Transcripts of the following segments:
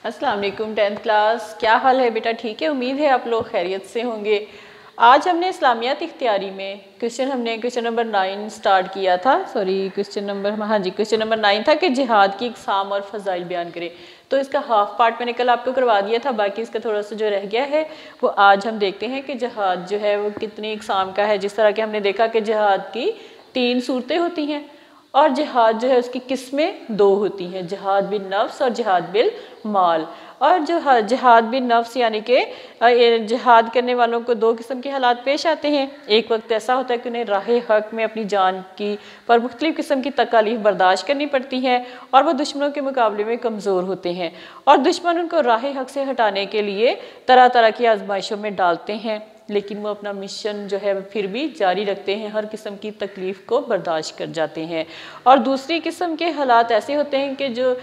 अस्सलाम वालेकुम 10th class, क्या हाल है बेटा? ठीक है, उम्मीद है आप लोग खैरियत से होंगे। आज हमने इस्लामियात इख्तियारी में क्वेश्चन नंबर 9 स्टार्ट किया था। क्वेश्चन नंबर 9 था कि जिहाद की इकसाम और फ़ज़ाइल बयान करें। तो इसका हाफ पार्ट मैंने कल आपको करवा दिया था, बाकी इसका थोड़ा सा जो रह गया है वो आज हम देखते हैं कि जिहाद जो है वो कितनी इकसाम का है। जिस तरह के हमने देखा कि जिहाद की 3 सूरतें होती हैं और जिहाद जो है उसकी किस्में 2 होती हैं, जिहाद बिन नफ्स और जिहाद बिल माल। और जो जिहाद बिन नफ्स यानी कि जिहाद करने वालों को 2 किस्म के हालात पेश आते हैं। एक वक्त ऐसा होता है कि उन्हें राह हक में अपनी जान की पर मुख्तलिफ़ किस्म की तकालीफ बर्दाश्त करनी पड़ती हैं और वह दुश्मनों के मुकाबले में कमज़ोर होते हैं और दुश्मन उनको राह हक से हटाने के लिए तरह तरह की आजमाइशों में डालते हैं, लेकिन वो अपना मिशन जो है फिर भी जारी रखते हैं, हर किस्म की तकलीफ़ को बर्दाश्त कर जाते हैं। और दूसरी किस्म के हालात ऐसे होते हैं कि जो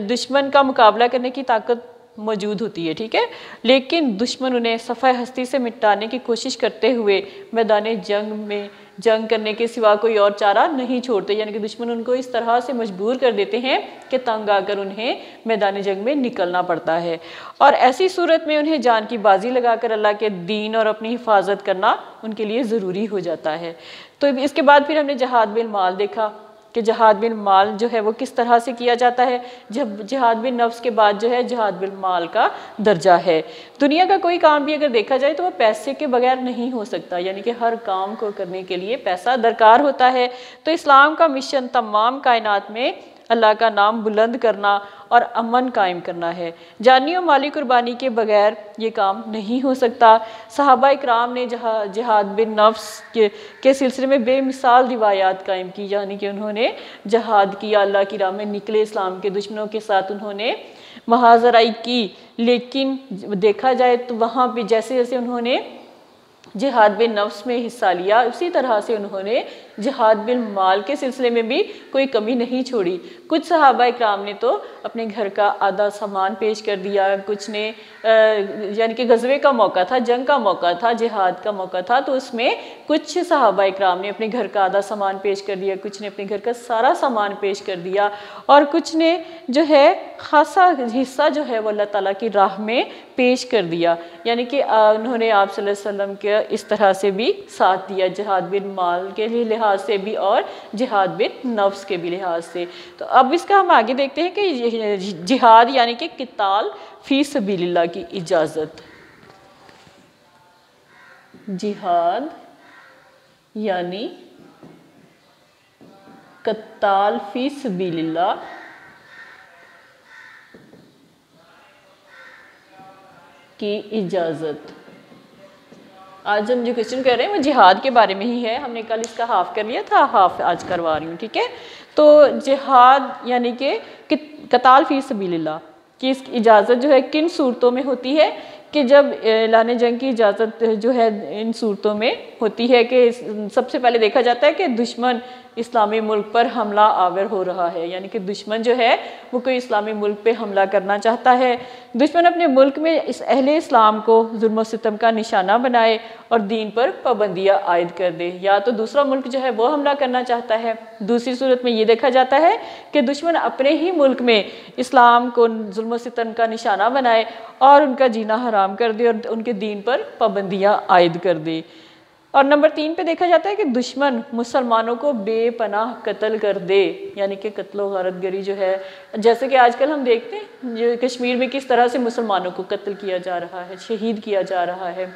दुश्मन का मुकाबला करने की ताकत मौजूद होती है, ठीक है, लेकिन दुश्मन उन्हें सफ़ाए हस्ती से मिटाने की कोशिश करते हुए मैदान जंग में जंग करने के सिवा कोई और चारा नहीं छोड़ते। यानी कि दुश्मन उनको इस तरह से मजबूर कर देते हैं कि तंग आकर उन्हें मैदान जंग में निकलना पड़ता है और ऐसी सूरत में उन्हें जान की बाजी लगाकर अल्लाह के दीन और अपनी हिफाजत करना उनके लिए ज़रूरी हो जाता है। तो इसके बाद फिर हमने जिहाद बिल माल देखा कि जिहाद बिन माल जो है वो किस तरह से किया जाता है। जब जिहाद बिन नफ्स के बाद जो है जिहाद बिन माल का दर्जा है। दुनिया का कोई काम भी अगर देखा जाए तो वह पैसे के बगैर नहीं हो सकता, यानी कि हर काम को करने के लिए पैसा दरकार होता है। तो इस्लाम का मिशन तमाम कायनात में अल्लाह का नाम बुलंद करना और अमन कायम करना है। जानी और माली कुर्बानी के बगैर ये काम नहीं हो सकता। सहाबा इकराम ने जिहाद बिन नफ्स के सिलसिले में बेमिसाल रिवायात कायम की, यानी कि उन्होंने जिहाद किया, अल्लाह की राह में निकले, इस्लाम के दुश्मनों के साथ उन्होंने महाजराई की। लेकिन देखा जाए तो वहाँ पे जैसे जैसे उन्होंने जिहाद बिन नफ्स में हिस्सा लिया, उसी तरह से उन्होंने जिहाद बिन माल के सिलसिले में भी कोई कमी नहीं छोड़ी। कुछ सहाबा इकराम ने तो अपने घर का आधा सामान पेश कर दिया, कुछ ने यानी कि गज़वे का मौका था, जंग का मौका था, जिहाद का मौका था, तो उसमें कुछ सहाबा इकराम ने अपने घर का आधा सामान पेश कर दिया, कुछ ने अपने घर का सारा सामान पेश कर दिया और कुछ ने जो है खासा हिस्सा जो है वो अल्लाह ताला की राह में पेश कर दिया। यानी कि उन्होंने आप सल्लल्लाहु अलैहि वसल्लम के इस तरह से भी साथ दिया, जिहाद बिन माल के लिहाज से भी और जिहाद बिन नफ्स के भी लिहाज से। तो अब इसका हम आगे देखते हैं कि जिहाद यानी कि किताल फी सबीलिल्लाह की इजाज़त। जिहाद यानी किताल फी सबीलिल्लाह की इजाज़त। आज हम जो क्वेश्चन कर रहे हैं वो जिहाद के बारे में ही है। हमने कल इसका हाफ कर लिया था, हाफ आज करवा रही हूँ, ठीक है। तो जिहाद यानी कि क़ताल फ़ी सबीलिल्लाह की इसकी इजाज़त जो है किन सूरतों में होती है कि जब ऐलान जंग की इजाज़त जो है इन सूरतों में होती है कि सबसे पहले देखा जाता है कि दुश्मन इस्लामी मुल्क पर हमला आवर हो रहा है, यानी कि दुश्मन जो है वो कोई इस्लामी मुल्क पे हमला करना चाहता है। दुश्मन अपने मुल्क में इस अहले इस्लाम को जुल्म सितम का निशाना बनाए और दीन पर पाबंदियाँ आयद कर दे, या तो दूसरा मुल्क जो है वो हमला करना चाहता है। दूसरी सूरत में ये देखा जाता है कि दुश्मन अपने ही मुल्क में इस्लाम को जुल्म सितम का निशाना बनाए और उनका जीना हराम कर दे और उनके दीन पर पाबंदियाँ आयद कर दे। और नंबर 3 पे देखा जाता है कि दुश्मन मुसलमानों को बेपनाह कत्ल कर दे, यानी कि कत्लो गारतगरी जो है, जैसे कि आजकल हम देखते हैं जो कश्मीर में किस तरह से मुसलमानों को कत्ल किया जा रहा है, शहीद किया जा रहा है।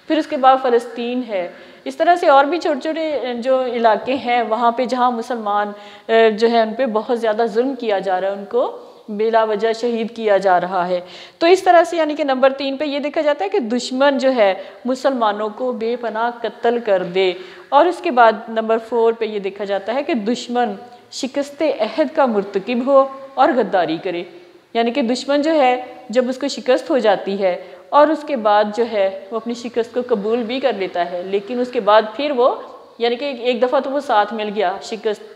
फिर उसके बाद फ़लस्तीन है। इस तरह से और भी छोटे छोटे जो इलाके हैं वहाँ पे जहाँ मुसलमान जो है उन पर बहुत ज़्यादा जुल्म किया जा रहा है, उनको बिला वजह शहीद किया जा रहा है। तो इस तरह से यानी कि नंबर 3 पे ये देखा जाता है कि दुश्मन जो है मुसलमानों को बेपनाह कत्ल कर दे। और उसके बाद नंबर 4 पे ये देखा जाता है कि दुश्मन शिकस्त अहद का मुर्तकिब हो और गद्दारी करे, यानी कि दुश्मन जो है जब उसको शिकस्त हो जाती है और उसके बाद जो है वो अपनी शिकस्त को कबूल भी कर लेता है, लेकिन उसके बाद फिर वो यानी कि एक दफ़ा तो वो साथ मिल गया शिकस्त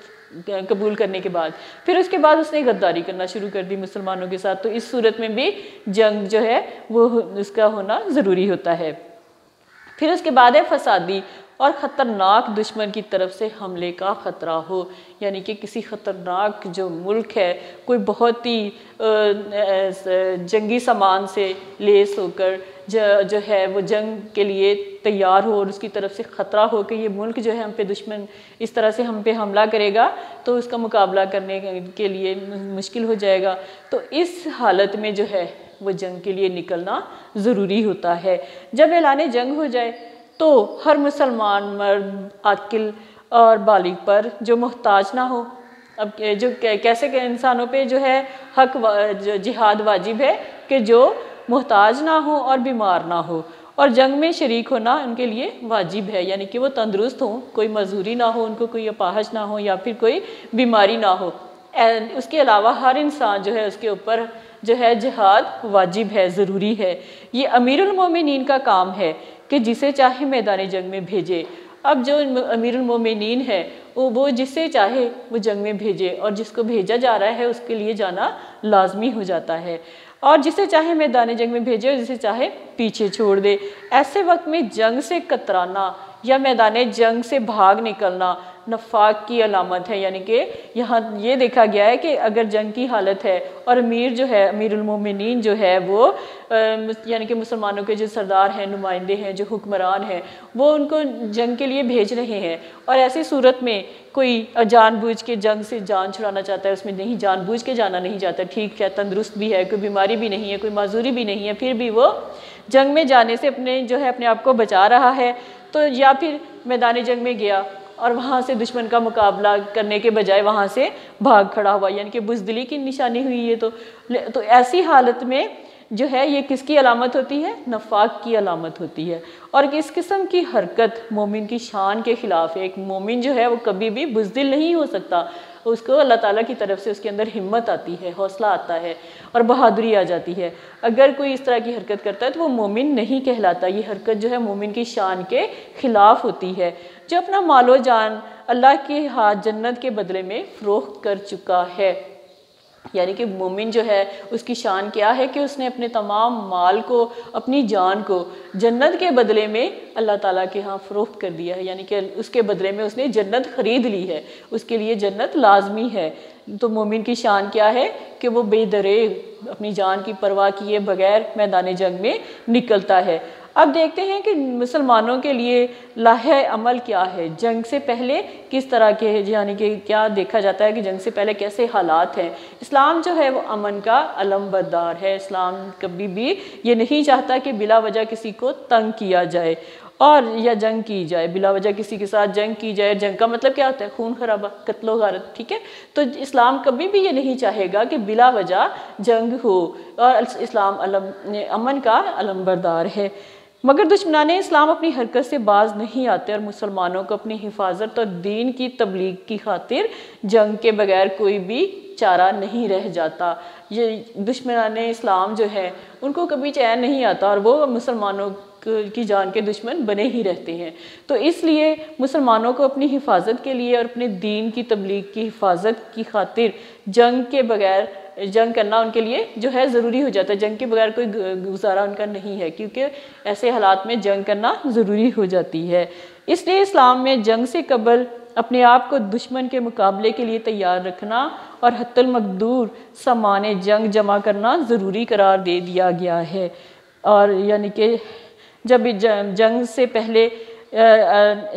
कबूल करने के बाद, फिर उसके बाद उसने गद्दारी करना शुरू कर दी मुसलमानों के साथ। तो इस सूरत में भी जंग जो है वो उसका होना ज़रूरी होता है। फिर उसके बाद है फसादी और ख़तरनाक दुश्मन की तरफ से हमले का ख़तरा हो, यानी कि किसी ख़तरनाक जो मुल्क है कोई बहुत ही जंगी सामान से लेस होकर जो है वो जंग के लिए तैयार हो और उसकी तरफ से ख़तरा हो कि ये मुल्क जो है हम पे दुश्मन इस तरह से हम पे हमला करेगा तो उसका मुकाबला करने के लिए मुश्किल हो जाएगा। तो इस हालत में जो है वो जंग के लिए निकलना ज़रूरी होता है। जब ऐलान जंग हो जाए तो हर मुसलमान मर्द आकिल और बालिग पर जो मोहताज ना हो, अब जो कैसे के इंसानों पे जो है हक जिहाद वाजिब है कि जो मोहताज ना हो और बीमार ना हो, और जंग में शरीक होना उनके लिए वाजिब है, यानी कि वो तंदुरुस्त हों, कोई मजदूरी ना हो, उनको कोई अपाहज ना हो या फिर कोई बीमारी ना हो। उसके अलावा हर इंसान जो है उसके ऊपर जो है जिहाद वाजिब है, ज़रूरी है। ये अमीरुल मोमिनीन का काम है कि जिसे चाहे मैदान जंग में भेजे। अब जो अमीरुल मोमिनीन है वो जिसे चाहे वो जंग में भेजे, और जिसको भेजा जा रहा है उसके लिए जाना लाजमी हो जाता है, और जिसे चाहे मैदान जंग में भेजे और जिसे चाहे पीछे छोड़ दे। ऐसे वक्त में जंग से कतराना या मैदान जंग से भाग निकलना नफाक की अलामत है, यानी कि यहाँ ये देखा गया है कि अगर जंग की हालत है और अमीर जो है अमीरुल मोमिनीन जो है वो यानी कि मुसलमानों के जो सरदार हैं, नुमाइंदे हैं, जो हुक्मरान हैं, वो उनको जंग के लिए भेज रहे हैं, और ऐसी सूरत में कोई जानबूझ के जंग से जान छुड़ाना चाहता है, उसमें नहीं जानबूझ के जाना नहीं चाहता, ठीक है, तंदुरुस्त भी है, कोई बीमारी भी नहीं है, कोई माजूरी भी नहीं है, फिर भी वो जंग में जाने से अपने आप को बचा रहा है, तो या फिर मैदान जंग में गया और वहाँ से दुश्मन का मुकाबला करने के बजाय वहाँ से भाग खड़ा हुआ, यानी कि बुज़दिली की निशानी हुई है। तो ऐसी हालत में जो है ये किसकी अलामत होती है? नफाक की अलामत होती है। और इस किस्म की हरकत मोमिन की शान के ख़िलाफ़ है। एक मोमिन जो है वो कभी भी बुज़दिल नहीं हो सकता, उसको अल्लाह ताला की तरफ से उसके अंदर हिम्मत आती है, हौसला आता है और बहादुरी आ जाती है। अगर कोई इस तरह की हरकत करता है तो वो मोमिन नहीं कहलाता। ये हरकत जो है मोमिन की शान के ख़िलाफ़ होती है। जो अपना मालो जान अल्लाह के हाथ जन्नत के बदले में फ़रोख्त कर चुका है, यानी कि मोमिन जो है उसकी शान क्या है कि उसने अपने तमाम माल को, अपनी जान को जन्नत के बदले में अल्लाह ताला के यहाँ फ़रोख्त कर दिया है, यानी कि उसके बदले में उसने जन्नत ख़रीद ली है, उसके लिए जन्नत लाजमी है। तो मोमिन की शान क्या है कि वो बेदरेग अपनी जान की परवाह किए बगैर मैदान जंग में निकलता है। अब देखते हैं कि मुसलमानों के लिए लाहे अमल क्या है, जंग से पहले किस तरह के, यानी कि क्या देखा जाता है कि जंग से पहले कैसे हालात हैं। इस्लाम जो है वो अमन का अलमबरदार है। इस्लाम कभी भी ये नहीं चाहता कि बिला वजह किसी को तंग किया जाए और या जंग की जाए, बिला वजह किसी के साथ जंग की जाए। जंग का मतलब क्या होता है? खून खराबा, कत्लो गारत, ठीक है। तो इस्लाम कभी भी ये नहीं चाहेगा कि बिला वजह जंग हो, और इस्लाम अमन का अलमबरदार है। मगर दुश्मनान इस्लाम अपनी हरकत से बाज नहीं आते और मुसलमानों को अपनी हिफाजत और दीन की तबलीग की खातिर जंग के बगैर कोई भी चारा नहीं रह जाता। ये दुश्मनान इस्लाम जो है उनको कभी चैन नहीं आता और वो मुसलमानों की जान के दुश्मन बने ही रहते हैं। तो इसलिए मुसलमानों को अपनी हिफाजत के लिए और अपने दीन की तबलीग की हिफाजत की खातिर जंग के बगैर जंग करना उनके लिए जो है ज़रूरी हो जाता है। जंग के बगैर कोई गुजारा उनका नहीं है, क्योंकि ऐसे हालात में जंग करना ज़रूरी हो जाती है। इसलिए इस्लाम में जंग से कबल अपने आप को दुश्मन के मुकाबले के लिए तैयार रखना और हत्तल मकदूर सामान जंग जमा करना ज़रूरी करार दे दिया गया है। और यानी कि जब जंग से पहले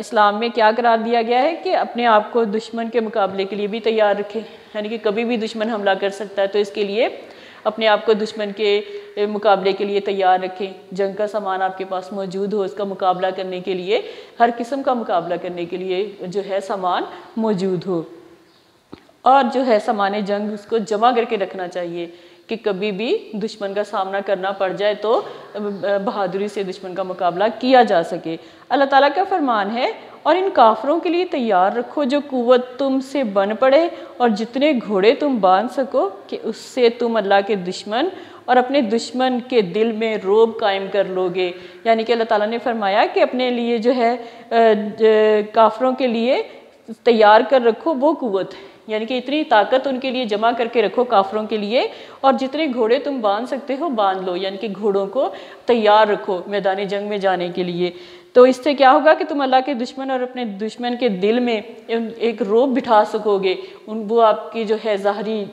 इस्लाम में क्या करार दिया गया है कि अपने आप को दुश्मन के मुकाबले के लिए भी तैयार रखें, यानी कि कभी भी दुश्मन हमला कर सकता है, तो इसके लिए अपने आप को दुश्मन के मुकाबले के लिए तैयार रखें। जंग का सामान आपके पास मौजूद हो, उसका मुकाबला करने के लिए, हर किस्म का मुकाबला करने के लिए जो है सामान मौजूद हो, और जो है सामान जंग उसको जमा करके रखना चाहिए कि कभी भी दुश्मन का सामना करना पड़ जाए तो बहादुरी से दुश्मन का मुकाबला किया जा सके। अल्लाह ताला का फरमान है, और इन काफरों के लिए तैयार रखो जो कुव्वत तुमसे बन पड़े और जितने घोड़े तुम बांध सको कि उससे तुम अल्लाह के दुश्मन और अपने दुश्मन के दिल में रोब कायम कर लोगे। यानी कि अल्लाह ताला ने फरमाया कि अपने लिए जो है काफरों के लिए तैयार कर रखो वो कुव्वत, यानी कि इतनी ताकत उनके लिए जमा करके रखो काफरों के लिए, और जितने घोड़े तुम बांध सकते हो बांध लो, यानी कि घोड़ों को तैयार रखो मैदान जंग में जाने के लिए। तो इससे क्या होगा कि तुम अल्लाह के दुश्मन और अपने दुश्मन के दिल में एक रौब बिठा सकोगे। वो आपकी जो है ज़ाहरी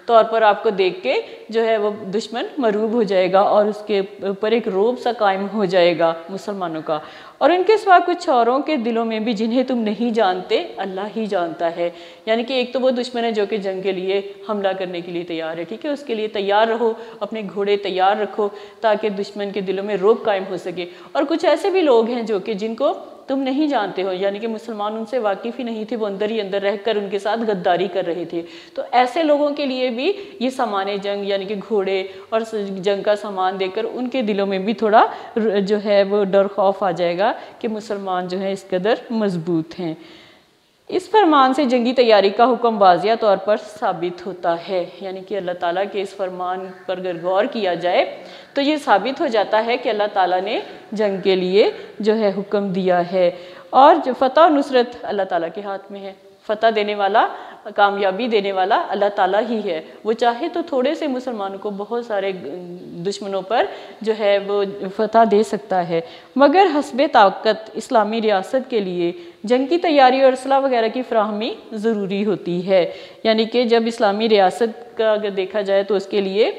तौर पर आपको देख के जो है वो दुश्मन मरूब हो जाएगा और उसके ऊपर एक रौब सा कायम हो जाएगा मुसलमानों का। और इनके सिवा कुछ औरों के दिलों में भी जिन्हें तुम नहीं जानते अल्लाह ही जानता है। यानी कि एक तो वो दुश्मन है जो कि जंग के लिए हमला करने के लिए तैयार है, ठीक है, उसके लिए तैयार रहो, अपने घोड़े तैयार रखो ताकि दुश्मन के दिलों में रौब कायम हो सके। और कुछ ऐसे भी लोग हैं जो कि जिनको तुम नहीं जानते हो, यानी कि मुसलमान उनसे वाकिफ़ ही नहीं थे, वो अंदर ही अंदर रहकर उनके साथ गद्दारी कर रहे थे। तो ऐसे लोगों के लिए भी ये सामान जंग यानी कि घोड़े और जंग का सामान देकर उनके दिलों में भी थोड़ा जो है वो डर खौफ आ जाएगा कि मुसलमान जो है इस कदर मजबूत हैं। इस फरमान से जंगी तैयारी का हुक्म वाज़िया तौर पर साबित होता है, यानी कि अल्लाह ताला के इस फरमान पर अगर गौर किया जाए तो ये साबित हो जाता है कि अल्लाह ताला ने जंग के लिए जो है हुक्म दिया है। और जो फ़तह और नुसरत अल्लाह ताला के हाथ में है। फ़तह देने वाला, कामयाबी देने वाला अल्लाह ताला ही है। वो चाहे तो थोड़े से मुसलमानों को बहुत सारे दुश्मनों पर जो है वो फ़तह दे सकता है, मगर हस्बे ताकत इस्लामी रियासत के लिए जंग की तैयारी और असलाह वगैरह की फ्राहमी ज़रूरी होती है। यानी कि जब इस्लामी रियासत का अगर देखा जाए तो उसके लिए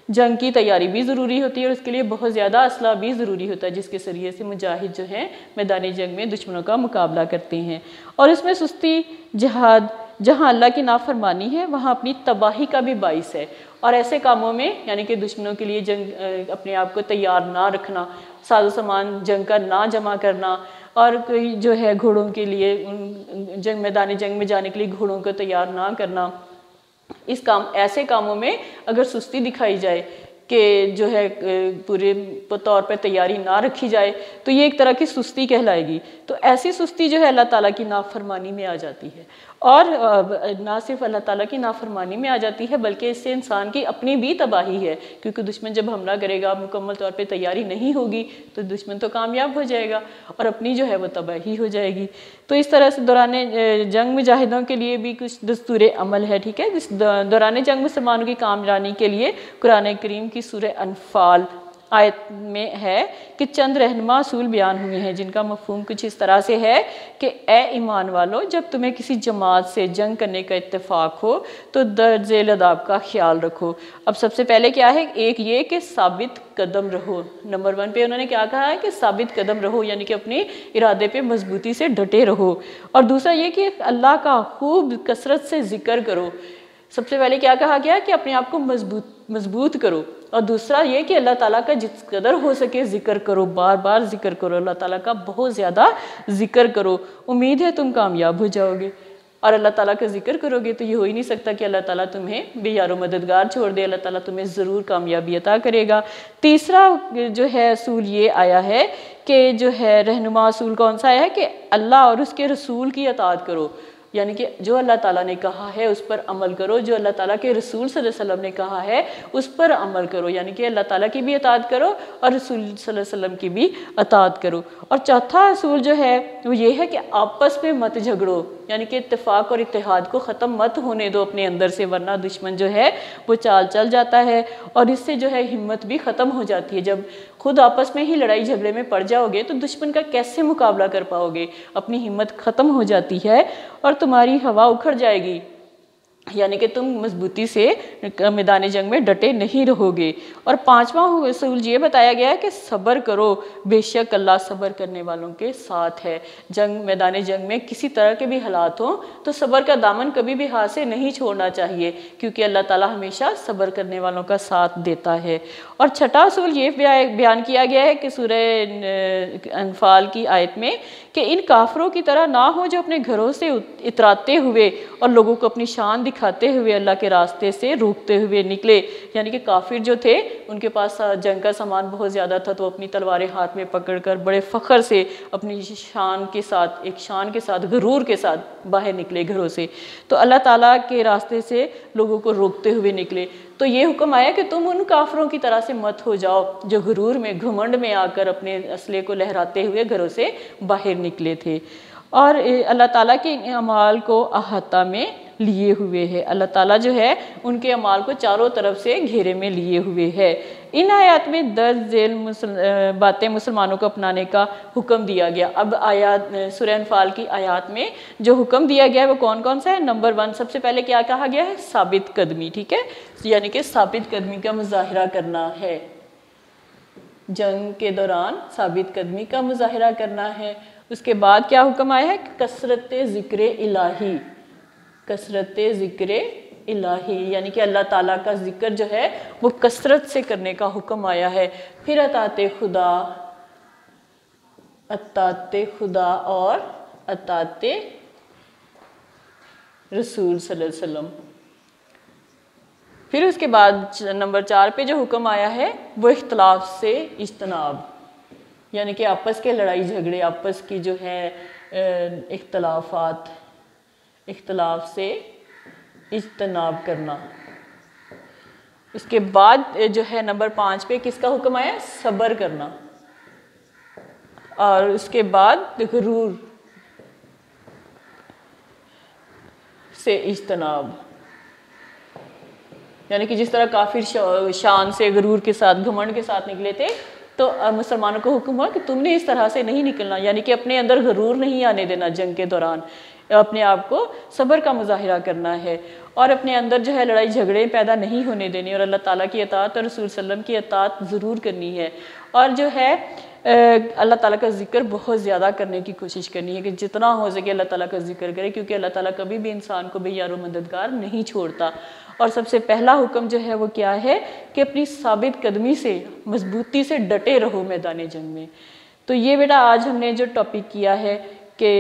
जंग की तैयारी भी ज़रूरी होती है और उसके लिए बहुत ज़्यादा असला भी ज़रूरी होता है, जिसके ज़रिए से मुजाहिद जो हैं मैदानी जंग में दुश्मनों का मुकाबला करते हैं। और इसमें सुस्ती जिहाद, जहाँ अल्लाह की नाफरमानी है वहाँ अपनी तबाही का भी बाइस है। और ऐसे कामों में यानी कि दुश्मनों के लिए जंग अपने आप को तैयार ना रखना, साजो सामान जंग का ना जमा करना और कोई जो है घोड़ों के लिए जंग मैदानी जंग में जाने के लिए घोड़ों को तैयार ना करना, इस काम ऐसे कामों में अगर सुस्ती दिखाई जाए कि जो है पूरे तौर पर तैयारी ना रखी जाए तो ये एक तरह की सुस्ती कहलाएगी। तो ऐसी सुस्ती जो है अल्लाह ताला की नाफरमानी में आ जाती है और ना सिर्फ अल्लाह ताला की नाफरमानी में आ जाती है बल्कि इससे इंसान की अपनी भी तबाही है, क्योंकि दुश्मन जब हमला करेगा मुकम्मल तौर पे तैयारी नहीं होगी तो दुश्मन तो कामयाब हो जाएगा और अपनी जो है वो तबाही हो जाएगी। तो इस तरह से दौरान जंग मुजाहिदों के लिए भी कुछ दस्तूर अमल है, ठीक है। इस दौरान जंग मुसलमानों की कामयाबी के लिए कुरान करीम की सूरह अनफाल आयत में है कि चंद रहनुमा असूल बयान हुए हैं जिनका मफहूम कुछ इस तरह से है कि ए ईमान वालों, जब तुम्हें किसी जमात से जंग करने का इत्तेफाक हो तो दर्ज अदाब का ख्याल रखो। अब सबसे पहले क्या है, एक ये कि साबित कदम रहो। नंबर 1 पे उन्होंने क्या कहा है कि साबित कदम रहो, यानी कि अपने इरादे पे मजबूती से डटे रहो। और दूसरा ये कि अल्लाह का खूब कसरत से जिक्र करो। सबसे पहले क्या कहा गया कि अपने आप को मजबूत करो और दूसरा ये कि अल्लाह ताला का जिस कदर हो सके जिक्र करो, बार बार जिक्र करो, अल्लाह ताला का बहुत ज़्यादा जिक्र करो। उम्मीद है तुम कामयाब हो जाओगे। और अल्लाह ताला का जिक्र करोगे तो ये हो ही नहीं सकता कि अल्लाह ताला तुम्हें बेयारो मददगार छोड़ दे। अल्लाह ताला तुम्हें ज़रूर कामयाबी अता करेगा। तीसरा जो है असूल ये आया है कि जो है रहनुमा असूल कौन सा आया है कि अल्लाह और उसके रसूल की अताअत करो, यानी कि जो अल्लाह ताला ने कहा है उस पर अमल करो, जो अल्लाह ताला के रसूल सल्लल्लाहु अलैहि वसल्लम ने कहा है उस पर अमल करो, यानी कि अल्लाह ताला की भी अताअत करो और रसूल सल्लल्लाहु अलैहि वसल्लम की भी अताअत करो। और चौथा असूल जो है वो ये है कि आपस में मत झगड़ो, यानी कि इत्तेफाक और इत्तेहाद को ख़त्म मत होने दो अपने अंदर से, वरना दुश्मन जो है वो चाल चल जाता है और इससे जो है हिम्मत भी ख़त्म हो जाती है। जब खुद आपस में ही लड़ाई झगड़े में पड़ जाओगे तो दुश्मन का कैसे मुकाबला कर पाओगे, अपनी हिम्मत ख़त्म हो जाती है और तुम्हारी हवा उखड़ जाएगी, यानी कि तुम मजबूती से मैदान जंग में डटे नहीं रहोगे। और पांचवा असूल ये बताया गया है कि सब्र करो, बेशक अल्लाह सब्र करने वालों के साथ है। जंग मैदान जंग में किसी तरह के भी हालात हों तो सब्र का दामन कभी भी हाथ से नहीं छोड़ना चाहिए, क्योंकि अल्लाह ताला हमेशा सब्र करने वालों का साथ देता है। और छठा असूल ये बयान किया गया है कि सूरह अनफाल की आयत में कि इन काफरों की तरह ना हो जो अपने घरों से इतराते हुए और लोगों को अपनी शान दिखाते हुए अल्लाह के रास्ते से रोकते हुए निकले। यानी कि काफिर जो थे उनके पास जंग का सामान बहुत ज़्यादा था तो अपनी तलवारें हाथ में पकड़कर बड़े फ़ख्र से अपनी शान के साथ, एक शान के साथ, गुरूर के साथ बाहर निकले घरों से। तो अल्लाह ताला के रास्ते से लोगों को रोकते हुए निकले। तो ये हुक्म आया कि तुम उन काफरों की तरह से मत हो जाओ जो गुरूर में, घुमंड में आकर अपने असले को लहराते हुए घरों से बाहर निकले थे। और अल्लाह ताला के अमाल को अहाता में लिए हुए है। अल्लाह ताला जो है उनके अमाल को चारों तरफ से घेरे में लिए हुए है। इन आयत में 10 झेल बातें मुसलमानों को अपनाने का हुक्म दिया गया। अब आयत सूरह अनफाल की आयत में जो हुक्म दिया गया है वो कौन कौन सा है? नंबर 1 सबसे पहले क्या कहा गया है? साबित कदमी, ठीक है, यानी कि साबित कदमी का मुजाहिरा करना है। जंग के दौरान साबित कदमी का मुजाहिरा करना है। उसके बाद क्या हुक्म आया है? कसरत ज़िक्र इलाही, कसरत ज़िक्र इलाही, यानी कि अल्लाह ताला का जिक्र जो है वो कसरत से करने का हुक्म आया है। फिर अताते खुदा और अताते रसूल सल्लल्लाहु अलैहि वसल्लम। फिर उसके बाद नंबर 4 पे जो हुक्म आया है वो इख्तलाफ से इज्तनाब, यानी कि आपस के लड़ाई झगड़े, आपस की जो है इख्तलाफ से इज्तनाब करना। उसके बाद जो है नंबर 5 पे किसका हुक्म आया? सब्र करना। और उसके बाद गुरूर से इज्तनाब, यानी कि जिस तरह काफिर शान से, गुरूर के साथ, घमंड के साथ निकले थे, तो मुसलमानों को हुक्म हुआ कि तुमने इस तरह से नहीं निकलना, यानी कि अपने अंदर गुरूर नहीं आने देना। जंग के दौरान अपने आप को सब्र का मुजाहिरा करना है और अपने अंदर जो है लड़ाई झगड़े पैदा नहीं होने देने, और अल्लाह ताला की अतात और रसूल सल्लम की अतात ज़रूर करनी है। और जो है अल्लाह ताला का जिक्र बहुत ज़्यादा करने की कोशिश करनी है कि जितना हो सके अल्लाह ताला का जिक्र करे, क्योंकि अल्लाह ताला कभी भी इंसान को बेयारो मददगार नहीं छोड़ता। और सबसे पहला हुक्म जो है वो क्या है कि अपनी साबित कदमी से, मजबूती से डटे रहो मैदान जंग में। तो ये बेटा आज हमने जो टॉपिक किया है कि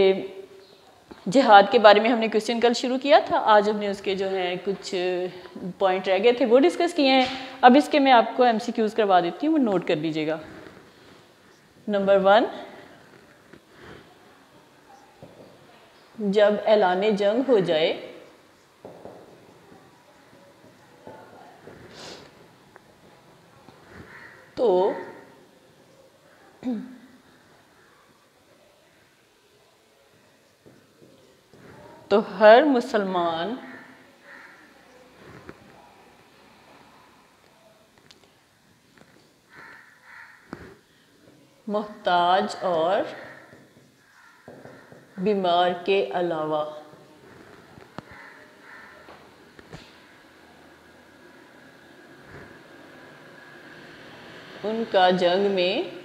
जिहाद के बारे में हमने क्वेश्चन कल शुरू किया था, आज हमने उसके जो है कुछ पॉइंट रह गए थे वो डिस्कस किए हैं। अब इसके मैं आपको MCQs करवा देती हूँ, वो नोट कर लीजिएगा। नंबर 1, जब ऐलान जंग हो जाए तो हर मुसलमान मोहताज और बीमार के अलावा उनका जंग में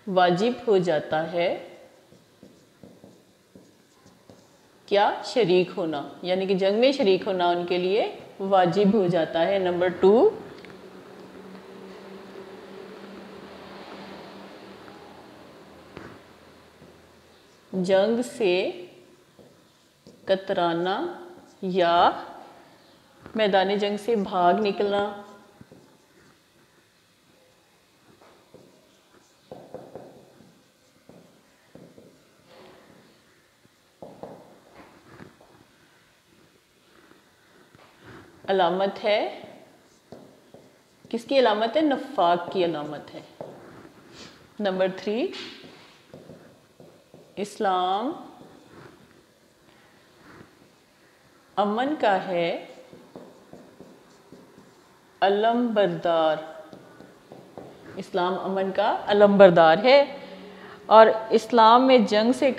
वाजिब हो जाता है क्या? शरीक होना, यानी कि जंग में शरीक होना उनके लिए वाजिब हो जाता है। नंबर 2, जंग से कतराना या मैदान जंग से भाग निकलना। अलामत है, किसकी अलामत है? नफाक की अलामत है। नंबर 3, इस्लाम अमन का है अलमबरदार, इस्लाम अमन का अलमबरदार है। और इस्लाम में जंग से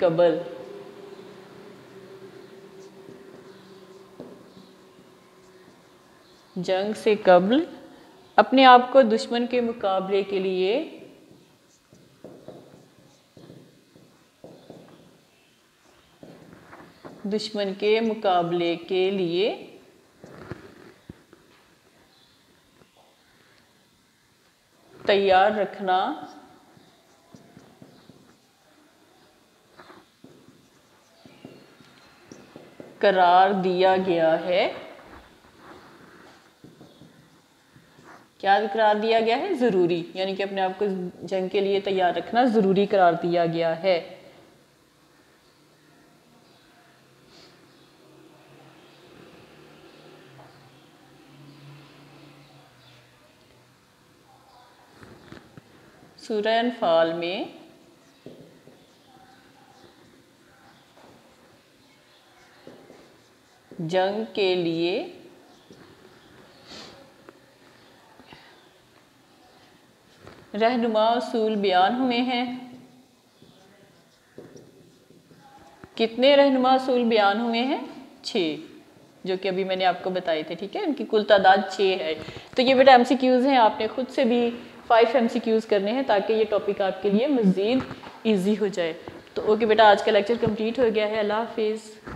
कबल अपने आप को दुश्मन के मुकाबले के लिए तैयार रखना करार दिया गया है। क्या करार दिया गया है? ज़रूरी, यानी कि अपने आप को जंग के लिए तैयार रखना ज़रूरी करार दिया गया है। सूरह अनफाल में जंग के लिए रहनुमा उसूल बयान हुए हैं। कितने रहनुमा उसूल बयान हुए हैं? 6, जो कि अभी मैंने आपको बताए थे। ठीक है, उनकी कुल तादाद 6 है। तो ये बेटा MCQs हैं, आपने खुद से भी 5 MCQs करने हैं ताकि ये टॉपिक आपके लिए मज़ीद ईजी हो जाए। तो ओके बेटा, आज का लेक्चर कंप्लीट हो गया है। अल्लाह हाफिज़।